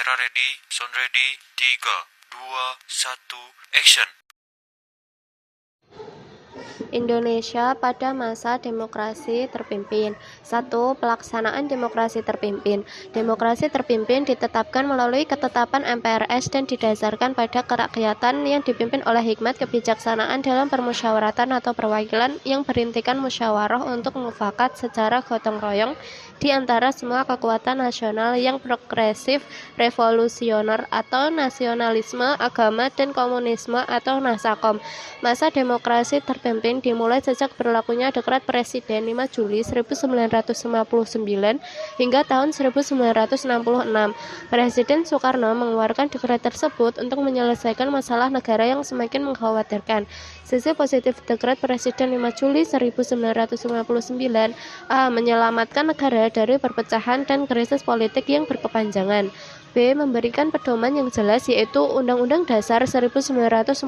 Kamera ready, sound ready, 3, 2, 1, action. Indonesia pada masa demokrasi terpimpin. 1. Pelaksanaan demokrasi terpimpin. Demokrasi terpimpin ditetapkan melalui ketetapan MPRS dan didasarkan pada kerakyatan yang dipimpin oleh hikmat kebijaksanaan dalam permusyawaratan atau perwakilan yang berintikan musyawarah untuk mufakat secara gotong royong di antara semua kekuatan nasional yang progresif, revolusioner atau nasionalisme, agama, dan komunisme atau nasakom. Masa demokrasi terpimpin dimulai sejak berlakunya Dekret Presiden 5 Juli 1959 hingga tahun 1966. Presiden Soekarno mengeluarkan dekret tersebut untuk menyelesaikan masalah negara yang semakin mengkhawatirkan. Sisi positif Dekret Presiden 5 Juli 1959 A. Menyelamatkan negara dari perpecahan dan krisis politik yang berkepanjangan. B. Memberikan pedoman yang jelas yaitu Undang-Undang Dasar 1945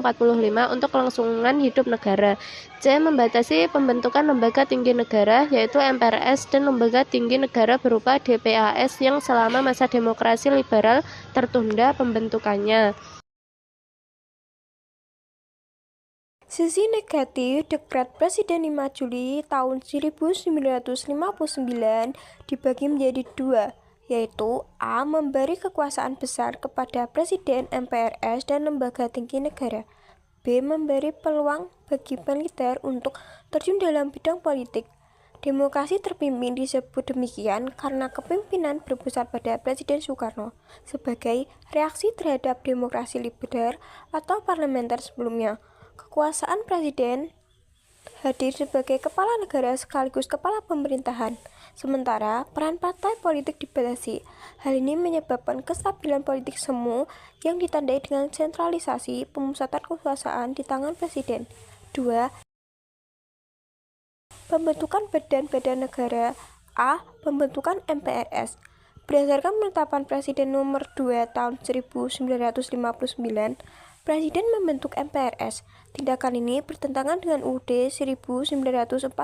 untuk kelangsungan hidup negara. C. Membatasi pembentukan lembaga tinggi negara yaitu MPRS dan lembaga tinggi negara berupa DPAS yang selama masa demokrasi liberal tertunda pembentukannya. Sisi negatif Dekret Presiden 5 Juli tahun 1959 dibagi menjadi dua, yaitu A. Memberi kekuasaan besar kepada Presiden, MPRS, dan lembaga tinggi negara. B. Memberi peluang bagi militer untuk terjun dalam bidang politik. Demokrasi terpimpin disebut demikian karena kepemimpinan berpusat pada Presiden Soekarno sebagai reaksi terhadap demokrasi liberal atau parlementer sebelumnya. Kekuasaan Presiden hadir sebagai kepala negara sekaligus kepala pemerintahan, sementara peran partai politik dibatasi. Hal ini menyebabkan kestabilan politik semu yang ditandai dengan sentralisasi pemusatan kekuasaan di tangan Presiden. 2. Pembentukan badan-badan negara. A. Pembentukan MPRS. Berdasarkan penetapan Presiden nomor 2 tahun 1959, Presiden membentuk MPRS. Tindakan ini bertentangan dengan UUD 1945.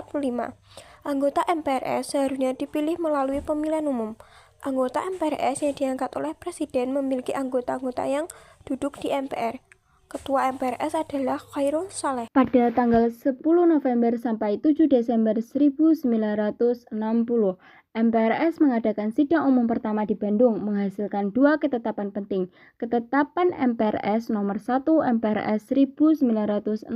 Anggota MPRS seharusnya dipilih melalui pemilihan umum. Anggota MPRS yang diangkat oleh Presiden memiliki anggota-anggota yang duduk di MPR. Ketua MPRS adalah Khairul Saleh. Pada tanggal 10 November sampai 7 Desember 1960, MPRS mengadakan sidang umum pertama di Bandung, menghasilkan dua ketetapan penting. Ketetapan MPRS nomor 1 MPRS 1960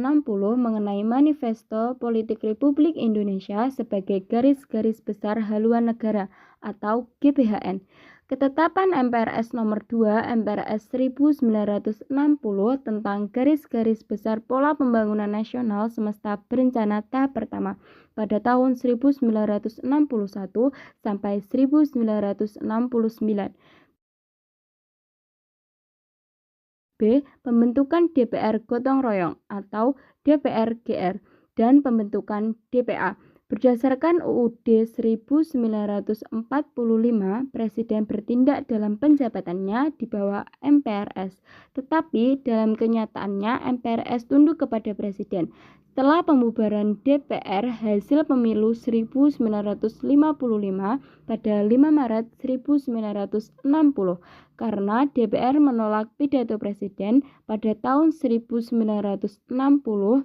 mengenai Manifesto Politik Republik Indonesia sebagai garis-garis besar haluan negara atau GBHN. Ketetapan MPRS nomor 2 MPRS 1960 tentang garis-garis besar pola pembangunan nasional semesta berencana tahap pertama pada tahun 1961 sampai 1969. B. Pembentukan DPR gotong royong atau DPR-GR dan pembentukan DPA. Berdasarkan UUD 1945, Presiden bertindak dalam penjabatannya di bawah MPRS, tetapi dalam kenyataannya MPRS tunduk kepada Presiden. Setelah pembubaran DPR hasil pemilu 1955 pada 5 Maret 1960, karena DPR menolak pidato Presiden pada tahun 1960,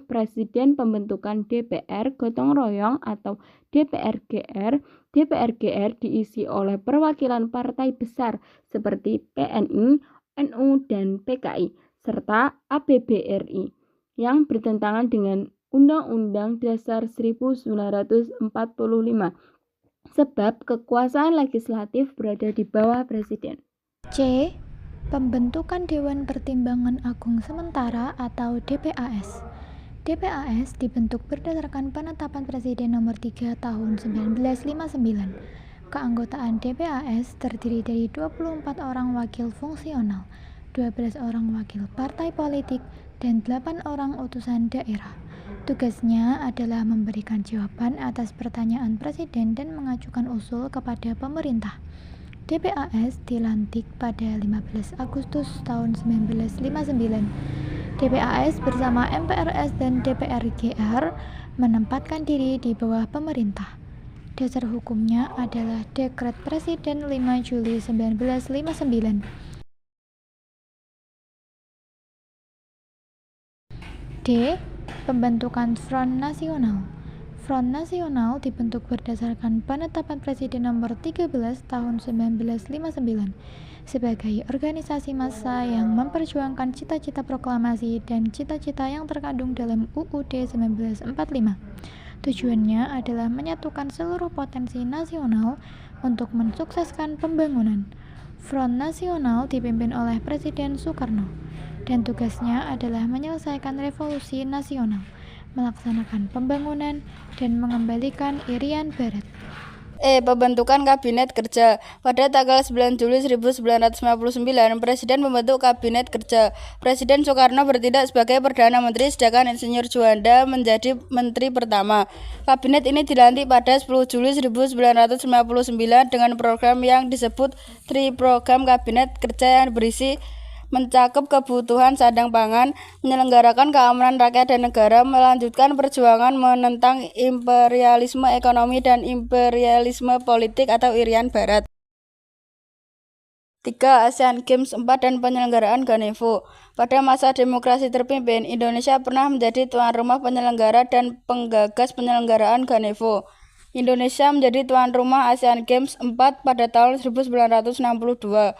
Presiden pembentukan DPR gotong royong atau DPR-GR. DPR-GR diisi oleh perwakilan partai besar seperti PNI, NU, dan PKI, serta ABBRI yang bertentangan dengan Undang-Undang Dasar 1945, sebab kekuasaan legislatif berada di bawah Presiden. C. Pembentukan Dewan Pertimbangan Agung Sementara atau DPAS. DPAS dibentuk berdasarkan penetapan Presiden nomor 3 tahun 1959. Keanggotaan DPAS terdiri dari 24 orang wakil fungsional, 12 orang wakil partai politik, dan 8 orang utusan daerah. Tugasnya adalah memberikan jawaban atas pertanyaan Presiden dan mengajukan usul kepada pemerintah. DPAS dilantik pada 15 Agustus tahun 1959. DPAS bersama MPRS dan DPR-GR menempatkan diri di bawah pemerintah. Dasar hukumnya adalah Dekret Presiden 5 Juli 1959. D. Pembentukan Front Nasional. Front Nasional dibentuk berdasarkan penetapan Presiden nomor 13 tahun 1959 sebagai organisasi massa yang memperjuangkan cita-cita proklamasi dan cita-cita yang terkandung dalam UUD 1945. Tujuannya adalah menyatukan seluruh potensi nasional untuk mensukseskan pembangunan. Front Nasional dipimpin oleh Presiden Soekarno dan tugasnya adalah menyelesaikan revolusi nasional, melaksanakan pembangunan, dan mengembalikan Irian Barat. Pembentukan Kabinet Kerja. Pada tanggal 9 Juli 1959, Presiden membentuk Kabinet Kerja. Presiden Soekarno bertindak sebagai Perdana Menteri, sedangkan Insinyur Juanda menjadi Menteri pertama. Kabinet ini dilantik pada 10 Juli 1959 dengan program yang disebut Tri-Program Kabinet Kerja yang berisi mencakup kebutuhan sandang pangan, menyelenggarakan keamanan rakyat dan negara, melanjutkan perjuangan menentang imperialisme ekonomi dan imperialisme politik atau Irian Barat. 3. ASEAN Games 4 dan penyelenggaraan Ganevo. Pada masa demokrasi terpimpin, Indonesia pernah menjadi tuan rumah penyelenggara dan penggagas penyelenggaraan Ganevo. Indonesia menjadi tuan rumah ASEAN Games 4 pada tahun 1962.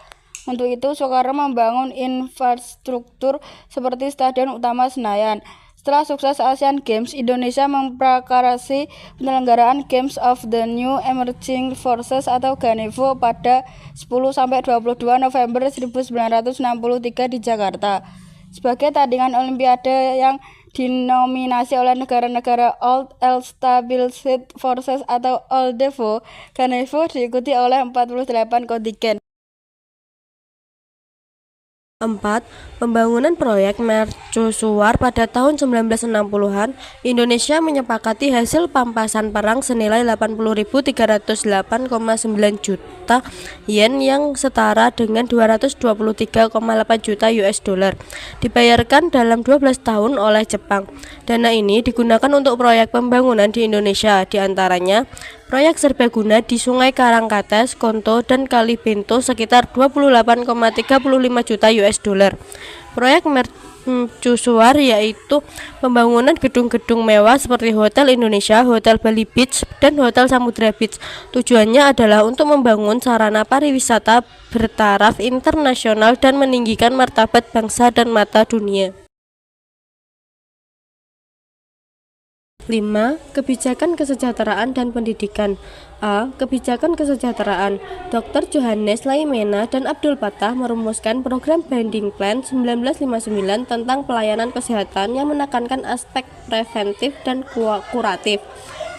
Untuk itu, Soekarno membangun infrastruktur seperti Stadion Utama Senayan. Setelah sukses Asian Games, Indonesia memprakarasi penyelenggaraan Games of the New Emerging Forces atau Ganevo pada 10-22 November 1963 di Jakarta. Sebagai tandingan Olimpiade yang dinominasi oleh negara-negara Old Established Forces atau OLDEFO, Ganevo diikuti oleh 48 kontingen. 4. Pembangunan proyek mercusuar. Pada tahun 1960-an, Indonesia menyepakati hasil pampasan perang senilai 80.308,9 juta yen yang setara dengan 223,8 juta US dollar dibayarkan dalam 12 tahun oleh Jepang. Dana ini digunakan untuk proyek pembangunan di Indonesia, diantaranya proyek serbaguna di Sungai Karangkates, Konto, dan Kali Bento sekitar 28,35 juta US dollar. Proyek mercusuar yaitu pembangunan gedung-gedung mewah seperti Hotel Indonesia, Hotel Bali Beach, dan Hotel Samudra Beach. Tujuannya adalah untuk membangun sarana pariwisata bertaraf internasional dan meninggikan martabat bangsa dan mata dunia. 5. Kebijakan kesejahteraan dan pendidikan. A. Kebijakan kesejahteraan. Dr. Johannes Laimena dan Abdul Fattah merumuskan program Binding Plan 1959 tentang pelayanan kesehatan yang menekankan aspek preventif dan kuratif.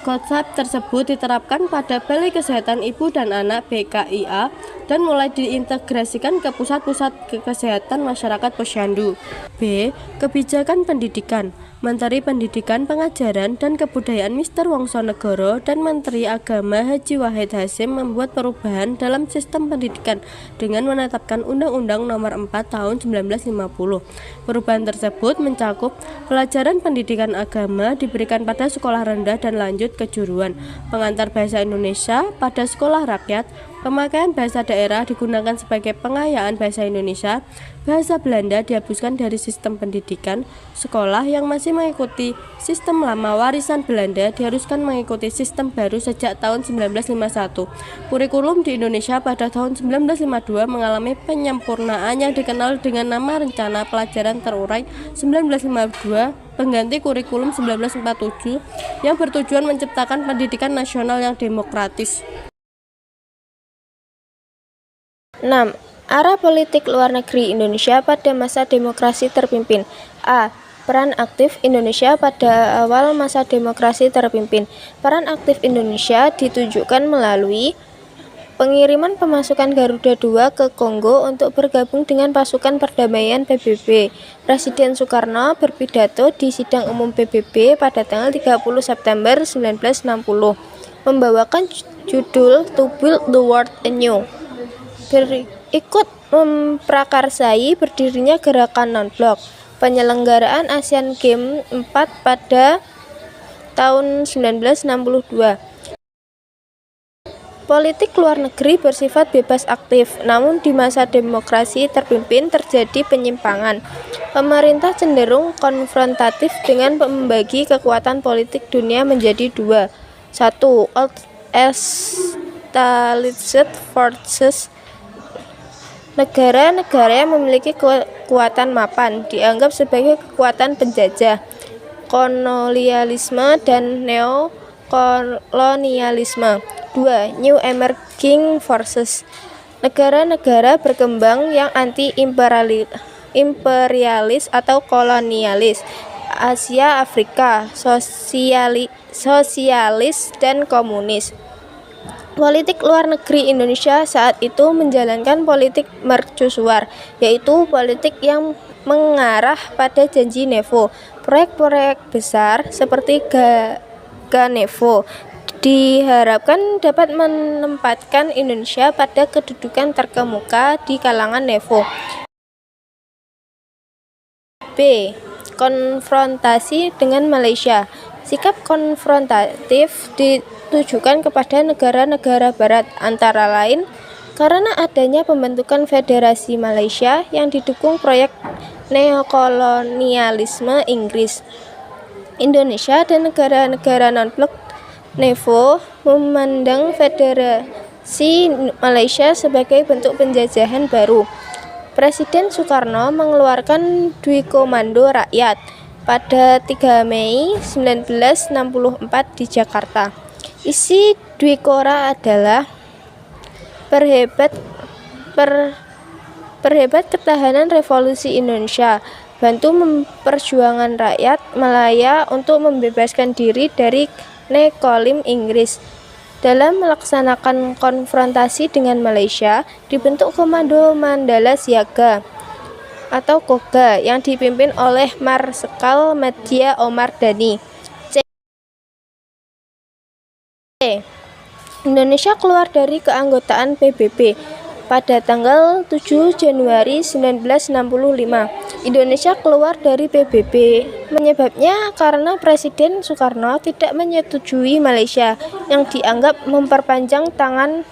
Konsep tersebut diterapkan pada Balai Kesehatan Ibu dan Anak (BKIA) dan mulai diintegrasikan ke pusat-pusat kesehatan masyarakat posyandu. B. Kebijakan pendidikan. Menteri Pendidikan, Pengajaran, dan Kebudayaan Mr. Wongsonegoro dan Menteri Agama Haji Wahid Hasyim membuat perubahan dalam sistem pendidikan dengan menetapkan Undang-Undang Nomor 4 Tahun 1950. Perubahan tersebut mencakup pelajaran pendidikan agama diberikan pada sekolah rendah dan lanjut kejuruan, pengantar bahasa Indonesia pada sekolah rakyat, pemakaian bahasa daerah digunakan sebagai pengayaan bahasa Indonesia, bahasa Belanda dihapuskan dari sistem pendidikan, sekolah yang masih mengikuti sistem lama warisan Belanda diharuskan mengikuti sistem baru sejak tahun 1951. Kurikulum di Indonesia pada tahun 1952 mengalami penyempurnaan yang dikenal dengan nama Rencana Pelajaran Terurai 1952 pengganti kurikulum 1947 yang bertujuan menciptakan pendidikan nasional yang demokratis. 6. Arah politik luar negeri Indonesia pada masa demokrasi terpimpin. A. Peran aktif Indonesia pada awal masa demokrasi terpimpin. Peran aktif Indonesia ditunjukkan melalui pengiriman pemasukan Garuda II ke Kongo untuk bergabung dengan pasukan perdamaian PBB. Presiden Soekarno berpidato di sidang umum PBB pada tanggal 30 September 1960, membawakan judul To Build the World Anew. Ikut memprakarsai berdirinya gerakan non-blok. Penyelenggaraan Asian Games 4 pada tahun 1962. Politik luar negeri bersifat bebas aktif, namun di masa demokrasi terpimpin terjadi penyimpangan. Pemerintah cenderung konfrontatif dengan membagi kekuatan politik dunia menjadi dua. 1. Old established forces. Negara-negara yang memiliki kekuatan mapan dianggap sebagai kekuatan penjajah, kolonialisme dan neokolonialisme. 2. New emerging forces. Negara-negara berkembang yang anti-imperialis atau kolonialis, Asia, Afrika, sosialis dan komunis. Politik luar negeri Indonesia saat itu menjalankan politik mercusuar, yaitu politik yang mengarah pada janji NEVO. Proyek-proyek besar seperti Ganevo diharapkan dapat menempatkan Indonesia pada kedudukan terkemuka di kalangan NEVO. B. Konfrontasi dengan Malaysia. Sikap konfrontatif ditujukan kepada negara-negara barat, antara lain karena adanya pembentukan Federasi Malaysia yang didukung proyek neokolonialisme Inggris. Indonesia dan negara-negara non-blok NEVO memandang Federasi Malaysia sebagai bentuk penjajahan baru. Presiden Soekarno mengeluarkan Dwi Komando Rakyat pada 3 Mei 1964 di Jakarta. Isi Dwi Kora adalah perhebat ketahanan revolusi Indonesia, bantu memperjuangkan rakyat Malaya untuk membebaskan diri dari nekolim Inggris. Dalam melaksanakan konfrontasi dengan Malaysia, dibentuk Komando Mandala Siaga atau KOGA yang dipimpin oleh Marsekal Madya Omar Dhani. C. Indonesia keluar dari keanggotaan PBB pada tanggal 7 Januari 1965. Indonesia keluar dari PBB menyebabnya karena Presiden Soekarno tidak menyetujui Malaysia yang dianggap memperpanjang tangan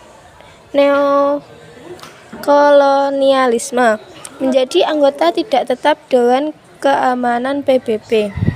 neokolonialisme menjadi anggota tidak tetap Dewan Keamanan PBB.